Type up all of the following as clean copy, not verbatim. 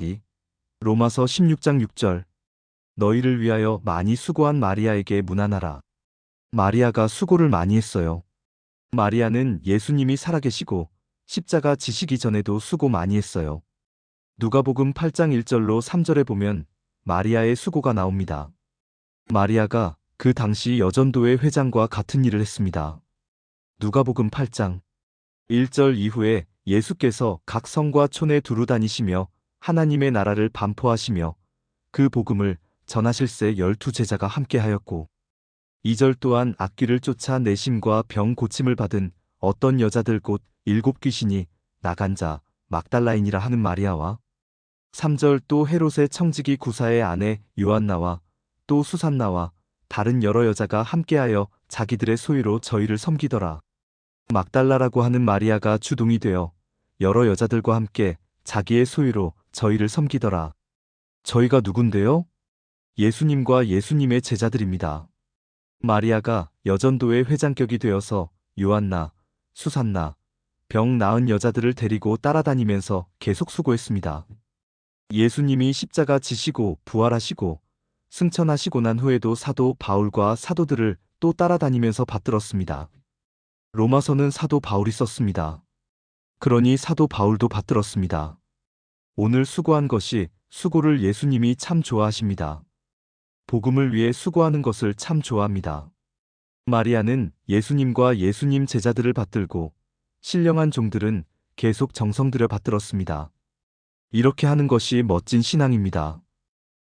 이 로마서 16장 6절. 너희를 위하여 많이 수고한 마리아에게 문안하라. 마리아가 수고를 많이 했어요. 마리아는 예수님이 살아계시고 십자가 지시기 전에도 수고 많이 했어요. 누가복음 8장 1절로 3절에 보면 마리아의 수고가 나옵니다. 마리아가 그 당시 여전도회 회장과 같은 일을 했습니다. 누가복음 8장 1절 이후에 예수께서 각 성과 촌에 두루 다니시며 하나님의 나라를 반포하시며 그 복음을 전하실새 12제자가 함께하였고 2절 또한 악귀를 쫓아 내심과 병 고침을 받은 어떤 여자들 곧 7 귀신이 나간 자 막달라인이라 하는 마리아와 3절 또 헤롯의 청지기 구사의 아내 요한나와 또 수산나와 다른 여러 여자가 함께하여 자기들의 소유로 저희를 섬기더라. 막달라라고 하는 마리아가 주동이 되어 여러 여자들과 함께 자기의 소유로 저희를 섬기더라. 저희가 누군데요? 예수님과 예수님의 제자들입니다. 마리아가 여전도의 회장격이 되어서 요한나, 수산나, 병 나은 여자들을 데리고 따라다니면서 계속 수고했습니다. 예수님이 십자가 지시고 부활하시고 승천하시고 난 후에도 사도 바울과 사도들을 또 따라다니면서 받들었습니다. 로마서는 사도 바울이 썼습니다. 그러니 사도 바울도 받들었습니다. 오늘 수고한 것이 수고를 예수님이 참 좋아하십니다. 복음을 위해 수고하는 것을 참 좋아합니다. 마리아는 예수님과 예수님 제자들을 받들고 신령한 종들은 계속 정성 들여 받들었습니다. 이렇게 하는 것이 멋진 신앙입니다.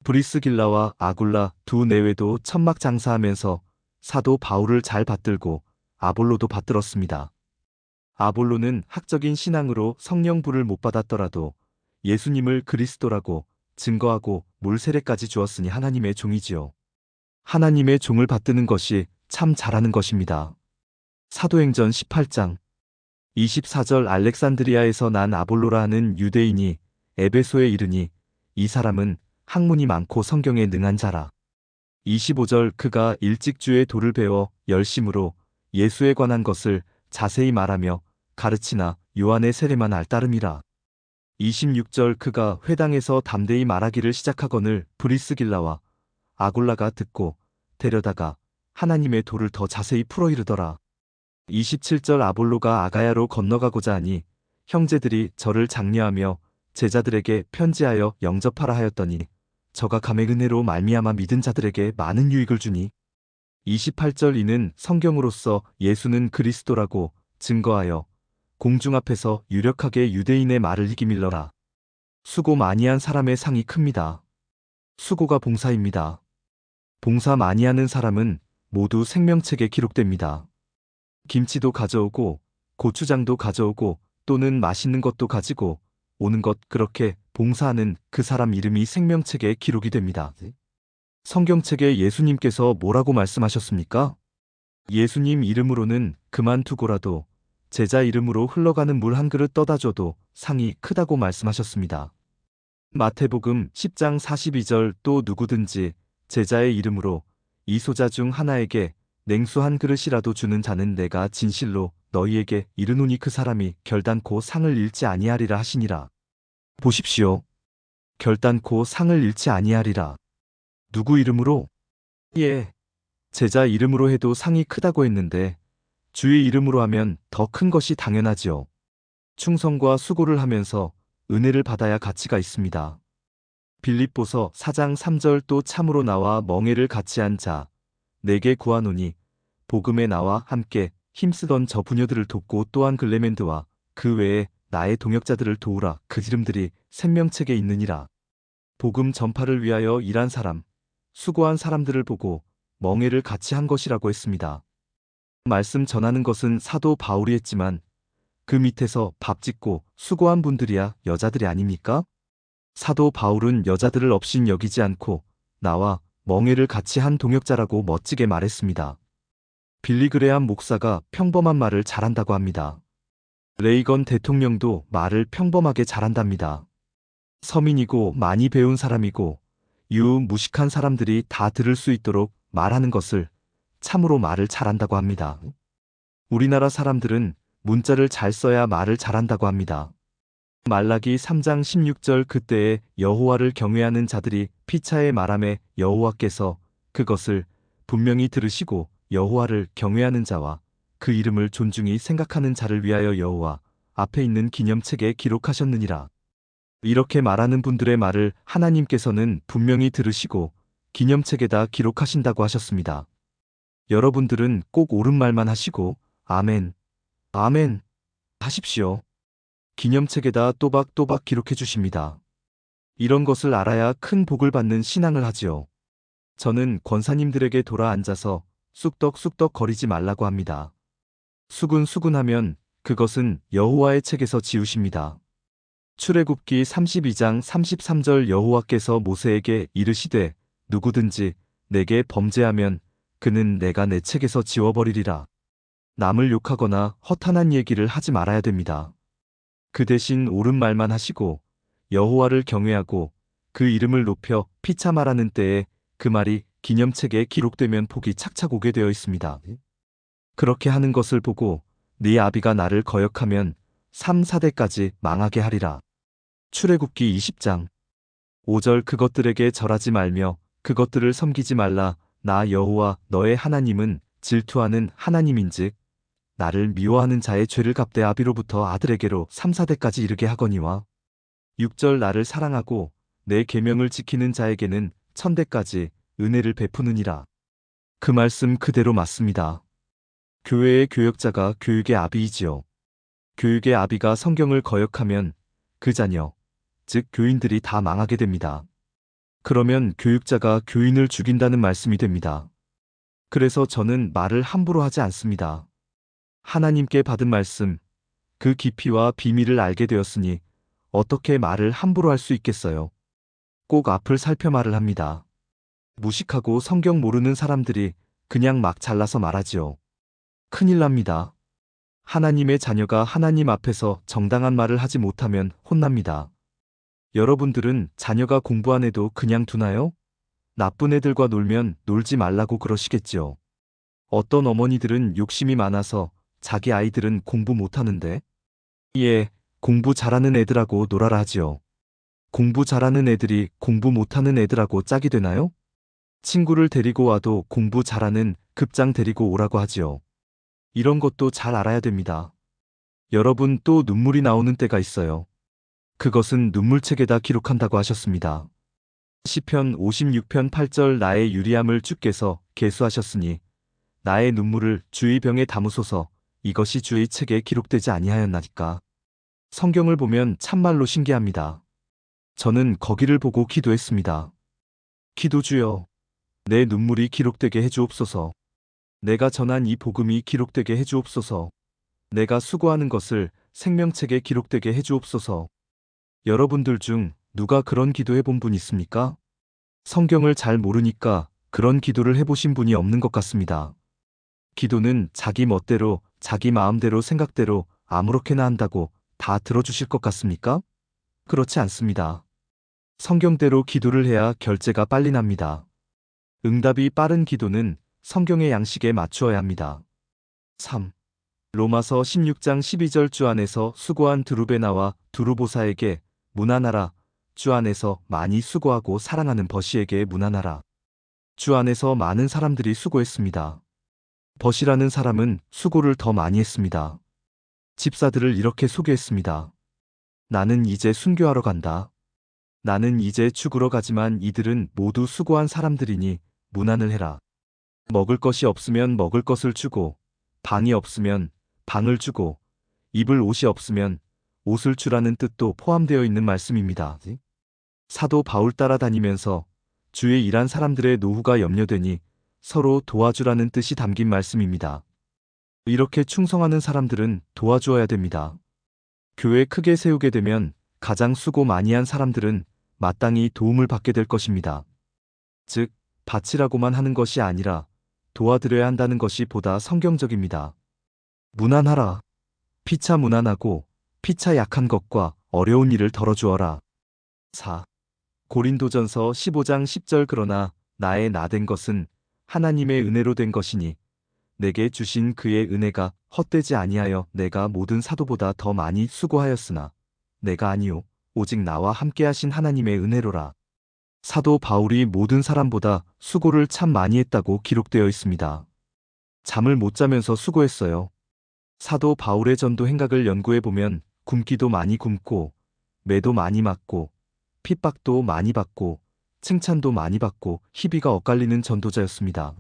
브리스길라와 아굴라 두 내외도 천막 장사하면서 사도 바울을 잘 받들고 아볼로도 받들었습니다. 아볼로는 학적인 신앙으로 성령불을 못 받았더라도 예수님을 그리스도라고 증거하고 물 세례까지 주었으니 하나님의 종이지요. 하나님의 종을 받드는 것이 참 잘하는 것입니다. 사도행전 18장 24절 알렉산드리아에서 난 아볼로라 하는 유대인이 에베소에 이르니 이 사람은 학문이 많고 성경에 능한 자라. 25절 그가 일찍 주의 도를 배워 열심으로 예수에 관한 것을 자세히 말하며 가르치나 요한의 세례만 알 따름이라. 26절 그가 회당에서 담대히 말하기를 시작하거늘 브리스길라와 아굴라가 듣고 데려다가 하나님의 도를 더 자세히 풀어 이르더라. 27절 아볼로가 아가야로 건너가고자 하니 형제들이 저를 장려하며 제자들에게 편지하여 영접하라 하였더니 저가 감의 은혜로 말미암아 믿은 자들에게 많은 유익을 주니 28절 이는 성경으로서 예수는 그리스도라고 증거하여 공중 앞에서 유력하게 유대인의 말을 이기밀러라. 수고 많이 한 사람의 상이 큽니다. 수고가 봉사입니다. 봉사 많이 하는 사람은 모두 생명책에 기록됩니다. 김치도 가져오고 고추장도 가져오고 또는 맛있는 것도 가지고 오는 것 그렇게 봉사하는 그 사람 이름이 생명책에 기록이 됩니다. 성경책에 예수님께서 뭐라고 말씀하셨습니까? 예수님 이름으로는 그만두고라도 제자 이름으로 흘러가는 물 한 그릇 떠다 줘도 상이 크다고 말씀하셨습니다. 마태복음 10장 42절 또 누구든지 제자의 이름으로 이 소자 중 하나에게 냉수 한 그릇이라도 주는 자는 내가 진실로 너희에게 이르노니 그 사람이 결단코 상을 잃지 아니하리라 하시니라. 보십시오. 결단코 상을 잃지 아니하리라. 누구 이름으로? 예. 제자 이름으로 해도 상이 크다고 했는데 주의 이름으로 하면 더 큰 것이 당연하지요. 충성과 수고를 하면서 은혜를 받아야 가치가 있습니다. 빌립보서 4장 3절 또 참으로 나와 멍에를 같이 한 자 내게 구하노니 복음에 나와 함께 힘쓰던 저 부녀들을 돕고 또한 글레멘드와 그 외에 나의 동역자들을 도우라 그 이름들이 생명책에 있느니라. 복음 전파를 위하여 일한 사람, 수고한 사람들을 보고 멍에를 같이 한 것이라고 했습니다. 말씀 전하는 것은 사도 바울이 했지만 그 밑에서 밥 짓고 수고한 분들이야 여자들이 아닙니까? 사도 바울은 여자들을 업신 여기지 않고 나와 멍에를 같이 한 동역자라고 멋지게 말했습니다. 빌리그레암 목사가 평범한 말을 잘한다고 합니다. 레이건 대통령도 말을 평범하게 잘한답니다. 서민이고 많이 배운 사람이고 유무식한 사람들이 다 들을 수 있도록 말하는 것을 참으로 말을 잘한다고 합니다. 우리나라 사람들은 문자를 잘 써야 말을 잘한다고 합니다. 말라기 3장 16절 그때에 여호와를 경외하는 자들이 피차에 말하매 여호와께서 그것을 분명히 들으시고 여호와를 경외하는 자와 그 이름을 존중히 생각하는 자를 위하여 여호와 앞에 있는 기념책에 기록하셨느니라. 이렇게 말하는 분들의 말을 하나님께서는 분명히 들으시고 기념책에다 기록하신다고 하셨습니다. 여러분들은 꼭 옳은 말만 하시고 아멘, 아멘 하십시오. 기념책에다 또박또박 기록해 주십니다. 이런 것을 알아야 큰 복을 받는 신앙을 하지요. 저는 권사님들에게 돌아 앉아서 쑥덕쑥덕 거리지 말라고 합니다. 수군수군하면 그것은 여호와의 책에서 지우십니다. 출애굽기 32장 33절 여호와께서 모세에게 이르시되 누구든지 내게 범죄하면 그는 내가 내 책에서 지워버리리라. 남을 욕하거나 허탄한 얘기를 하지 말아야 됩니다. 그 대신 옳은 말만 하시고 여호와를 경외하고 그 이름을 높여 피차 말하는 때에 그 말이 기념책에 기록되면 복이 착착 오게 되어 있습니다. 그렇게 하는 것을 보고 네 아비가 나를 거역하면 3, 4대까지 망하게 하리라. 출애굽기 20장 5절 그것들에게 절하지 말며 그것들을 섬기지 말라. 나 여호와 너의 하나님은 질투하는 하나님인즉 나를 미워하는 자의 죄를 갚되 아비로부터 아들에게로 3, 4대까지 이르게 하거니와 6절 나를 사랑하고 내 계명을 지키는 자에게는 1000대까지 은혜를 베푸느니라. 그 말씀 그대로 맞습니다. 교회의 교역자가 교육의 아비이지요. 교육의 아비가 성경을 거역하면 그 자녀, 즉 교인들이 다 망하게 됩니다. 그러면 교육자가 교인을 죽인다는 말씀이 됩니다. 그래서 저는 말을 함부로 하지 않습니다. 하나님께 받은 말씀, 그 깊이와 비밀을 알게 되었으니 어떻게 말을 함부로 할 수 있겠어요? 꼭 앞을 살펴 말을 합니다. 무식하고 성경 모르는 사람들이 그냥 막 잘라서 말하지요. 큰일 납니다. 하나님의 자녀가 하나님 앞에서 정당한 말을 하지 못하면 혼납니다. 여러분들은 자녀가 공부 안 해도 그냥 두나요? 나쁜 애들과 놀면 놀지 말라고 그러시겠지요. 어떤 어머니들은 욕심이 많아서 자기 아이들은 공부 못하는데 예, 공부 잘하는 애들하고 놀아라 하지요. 공부 잘하는 애들이 공부 못하는 애들하고 짝이 되나요? 친구를 데리고 와도 공부 잘하는 급장 데리고 오라고 하지요. 이런 것도 잘 알아야 됩니다. 여러분 또 눈물이 나오는 때가 있어요. 그것은 눈물책에다 기록한다고 하셨습니다. 시편 56편 8절 나의 유리함을 주께서 계수하셨으니 나의 눈물을 주의 병에 담으소서 이것이 주의 책에 기록되지 아니하였나이까. 성경을 보면 참말로 신기합니다. 저는 거기를 보고 기도했습니다. 기도주여, 내 눈물이 기록되게 해주옵소서. 내가 전한 이 복음이 기록되게 해주옵소서. 내가 수고하는 것을 생명책에 기록되게 해주옵소서. 여러분들 중 누가 그런 기도해 본 분 있습니까? 성경을 잘 모르니까 그런 기도를 해보신 분이 없는 것 같습니다. 기도는 자기 멋대로, 자기 마음대로, 생각대로 아무렇게나 한다고 다 들어주실 것 같습니까? 그렇지 않습니다. 성경대로 기도를 해야 결제가 빨리 납니다. 응답이 빠른 기도는 성경의 양식에 맞추어야 합니다. 3. 로마서 16장 12절 주 안에서 수고한 두루베나와 두루보사에게 문안하라. 주 안에서 많이 수고하고 사랑하는 버시에게 문안하라. 주 안에서 많은 사람들이 수고했습니다. 버시라는 사람은 수고를 더 많이 했습니다. 집사들을 이렇게 소개했습니다. 나는 이제 순교하러 간다. 나는 이제 죽으러 가지만 이들은 모두 수고한 사람들이니 문안을 해라. 먹을 것이 없으면 먹을 것을 주고, 방이 없으면 방을 주고, 입을 옷이 없으면 옷을 주라는 뜻도 포함되어 있는 말씀입니다. 사도 바울 따라다니면서 주의 일한 사람들의 노후가 염려되니 서로 도와주라는 뜻이 담긴 말씀입니다. 이렇게 충성하는 사람들은 도와주어야 됩니다. 교회 크게 세우게 되면 가장 수고 많이 한 사람들은 마땅히 도움을 받게 될 것입니다. 즉, 바치라고만 하는 것이 아니라 도와드려야 한다는 것이 보다 성경적입니다. 문안하라. 피차 문안하고 피차 약한 것과 어려운 일을 덜어주어라. 4. 고린도전서 15장 10절 그러나 나의 나된 것은 하나님의 은혜로 된 것이니 내게 주신 그의 은혜가 헛되지 아니하여 내가 모든 사도보다 더 많이 수고하였으나 내가 아니요 오직 나와 함께 하신 하나님의 은혜로라. 사도 바울이 모든 사람보다 수고를 참 많이 했다고 기록되어 있습니다. 잠을 못 자면서 수고했어요. 사도 바울의 전도 행각을 연구해 보면 굶기도 많이 굶고 매도 많이 맞고 핍박도 많이 받고 칭찬도 많이 받고 희비가 엇갈리는 전도자였습니다.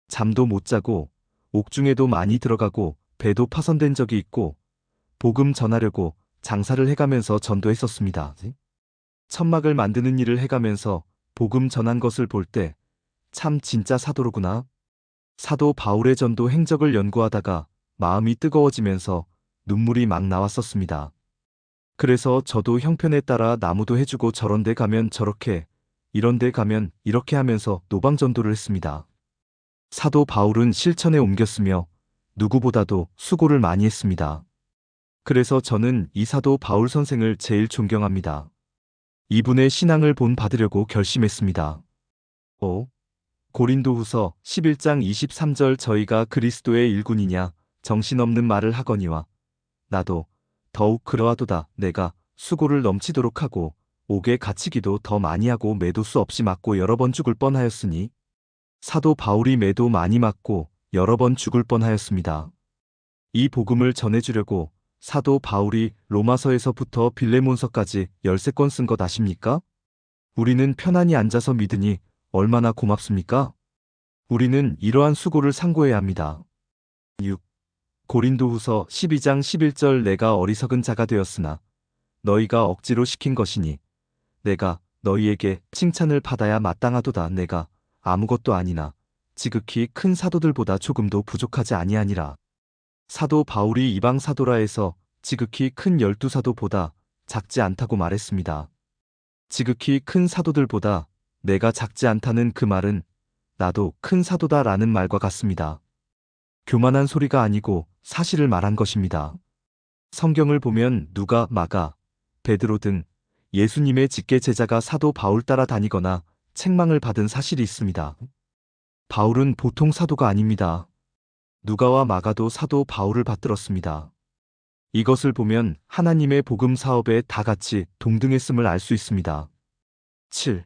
잠도 못 자고 옥중에도 많이 들어가고 배도 파손된 적이 있고 복음 전하려고 장사를 해가면서 전도했었습니다. 천막을 만드는 일을 해가면서 복음 전한 것을 볼 때 참 진짜 사도로구나. 사도 바울의 전도 행적을 연구하다가 마음이 뜨거워지면서 눈물이 막 나왔었습니다. 그래서 저도 형편에 따라 나무도 해주고 저런 데 가면 저렇게, 이런 데 가면 이렇게 하면서 노방전도를 했습니다. 사도 바울은 실천에 옮겼으며 누구보다도 수고를 많이 했습니다. 그래서 저는 이 사도 바울 선생을 제일 존경합니다. 이분의 신앙을 본받으려고 결심했습니다. 고린도후서 11장 23절 저희가 그리스도의 일꾼이냐 정신없는 말을 하거니와 나도 더욱 그러하도다. 내가 수고를 넘치도록 하고 옥에 갇히기도 더 많이 하고 매도 수 없이 맞고 여러 번 죽을 뻔하였으니 사도 바울이 매도 많이 맞고 여러 번 죽을 뻔하였습니다. 이 복음을 전해주려고 사도 바울이 로마서에서부터 빌레몬서까지 13권 쓴 것 아십니까? 우리는 편안히 앉아서 믿으니 얼마나 고맙습니까? 우리는 이러한 수고를 상고해야 합니다. 6. 고린도후서 12장 11절 내가 어리석은 자가 되었으나 너희가 억지로 시킨 것이니 내가 너희에게 칭찬을 받아야 마땅하도다. 내가 아무것도 아니나 지극히 큰 사도들보다 조금도 부족하지 아니하니라. 사도 바울이 이방 사도라 해서 지극히 큰 12사도보다 작지 않다고 말했습니다. 지극히 큰 사도들보다 내가 작지 않다는 그 말은 나도 큰 사도다라는 말과 같습니다. 교만한 소리가 아니고 사실을 말한 것입니다. 성경을 보면 누가, 마가, 베드로 등 예수님의 직계 제자가 사도 바울 따라 다니거나 책망을 받은 사실이 있습니다. 바울은 보통 사도가 아닙니다. 누가와 마가도 사도 바울을 받들었습니다. 이것을 보면 하나님의 복음 사업에 다 같이 동등했음을 알 수 있습니다. 7.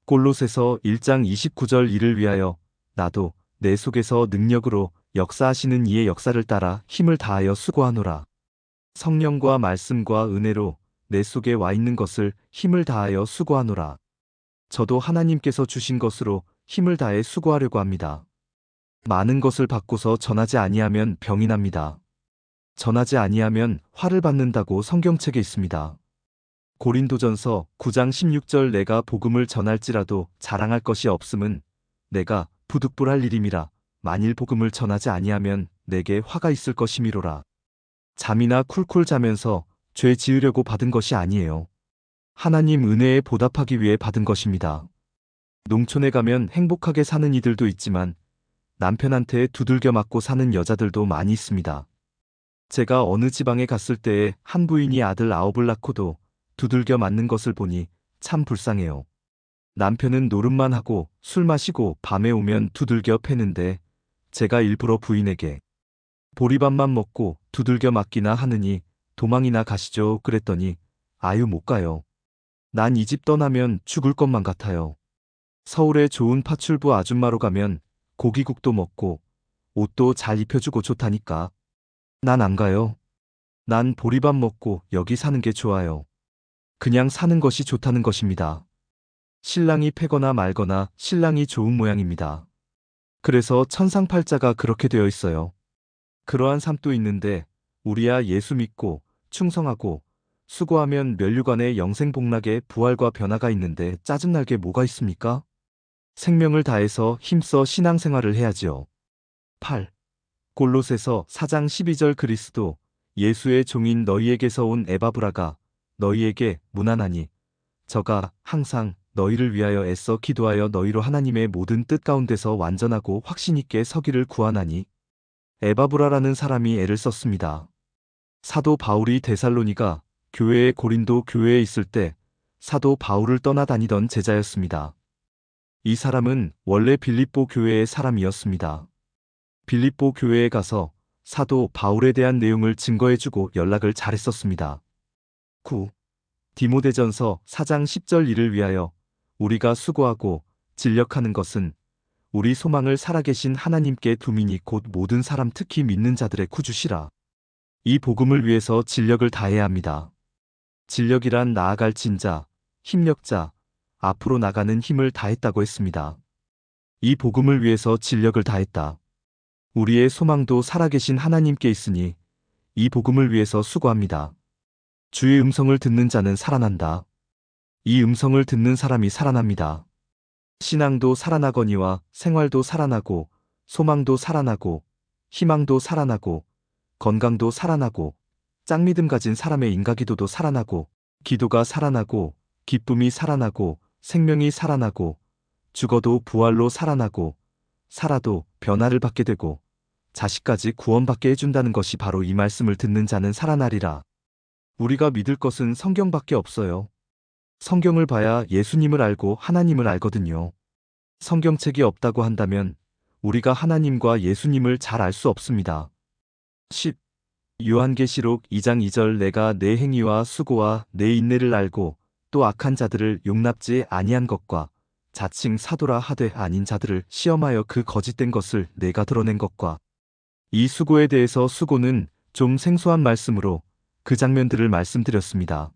골로새서 1장 29절 이를 위하여 나도 내 속에서 능력으로 역사하시는 이의 역사를 따라 힘을 다하여 수고하노라. 성령과 말씀과 은혜로 내 속에 와 있는 것을 힘을 다하여 수고하노라. 저도 하나님께서 주신 것으로 힘을 다해 수고하려고 합니다. 많은 것을 받고서 전하지 아니하면 병이 납니다. 전하지 아니하면 화를 받는다고 성경책에 있습니다. 고린도전서 9장 16절 내가 복음을 전할지라도 자랑할 것이 없음은 내가 부득불할 일임이라. 만일 복음을 전하지 아니하면 내게 화가 있을 것이미로라. 잠이나 쿨쿨 자면서 죄 지으려고 받은 것이 아니에요. 하나님 은혜에 보답하기 위해 받은 것입니다. 농촌에 가면 행복하게 사는 이들도 있지만 남편한테 두들겨 맞고 사는 여자들도 많이 있습니다. 제가 어느 지방에 갔을 때에 한 부인이 아들 9을 낳고도 두들겨 맞는 것을 보니 참 불쌍해요. 남편은 노름만 하고 술 마시고 밤에 오면 두들겨 패는데 제가 일부러 부인에게 보리밥만 먹고 두들겨 맞기나 하느니 도망이나 가시죠 그랬더니 아유 못 가요. 난 이 집 떠나면 죽을 것만 같아요. 서울에 좋은 파출부 아줌마로 가면 고기국도 먹고 옷도 잘 입혀주고 좋다니까. 난 안 가요. 난 보리밥 먹고 여기 사는 게 좋아요. 그냥 사는 것이 좋다는 것입니다. 신랑이 패거나 말거나 신랑이 좋은 모양입니다. 그래서 천상팔자가 그렇게 되어 있어요. 그러한 삶도 있는데 우리야 예수 믿고 충성하고 수고하면 면류관에 영생복락의 부활과 변화가 있는데 짜증날 게 뭐가 있습니까? 생명을 다해서 힘써 신앙생활을 해야지요. 8. 골로새서 4장 12절 그리스도 예수의 종인 너희에게서 온 에바브라가 너희에게 문안하니 저가 항상 너희를 위하여 애써 기도하여 너희로 하나님의 모든 뜻 가운데서 완전하고 확신 있게 서기를 구하나니. 에바브라라는 사람이 애를 썼습니다. 사도 바울이 데살로니가 교회의 고린도 교회에 있을 때 사도 바울을 떠나다니던 제자였습니다. 이 사람은 원래 빌립보 교회의 사람이었습니다. 빌립보 교회에 가서 사도 바울에 대한 내용을 증거해주고 연락을 잘했었습니다. 9. 디모데전서 4장 10절 이를 위하여 우리가 수고하고 진력하는 것은 우리 소망을 살아계신 하나님께 두미니 곧 모든 사람 특히 믿는 자들의 구주시라. 이 복음을 위해서 진력을 다해야 합니다. 진력이란 나아갈 진자, 힘력자, 앞으로 나가는 힘을 다했다고 했습니다. 이 복음을 위해서 진력을 다했다. 우리의 소망도 살아계신 하나님께 있으니 이 복음을 위해서 수고합니다. 주의 음성을 듣는 자는 살아난다. 이 음성을 듣는 사람이 살아납니다. 신앙도 살아나거니와 생활도 살아나고 소망도 살아나고 희망도 살아나고 건강도 살아나고 짝믿음 가진 사람의 인가기도도 살아나고 기도가 살아나고 기쁨이 살아나고 생명이 살아나고 죽어도 부활로 살아나고 살아도 변화를 받게 되고 자식까지 구원받게 해준다는 것이 바로 이 말씀을 듣는 자는 살아나리라. 우리가 믿을 것은 성경밖에 없어요. 성경을 봐야 예수님을 알고 하나님을 알거든요. 성경책이 없다고 한다면 우리가 하나님과 예수님을 잘 알 수 없습니다. 10. 요한계시록 2장 2절 내가 내 행위와 수고와 내 인내를 알고 또 악한 자들을 용납지 아니한 것과 자칭 사도라 하되 아닌 자들을 시험하여 그 거짓된 것을 내가 드러낸 것과 이 수고에 대해서 수고는 좀 생소한 말씀으로 그 장면들을 말씀드렸습니다.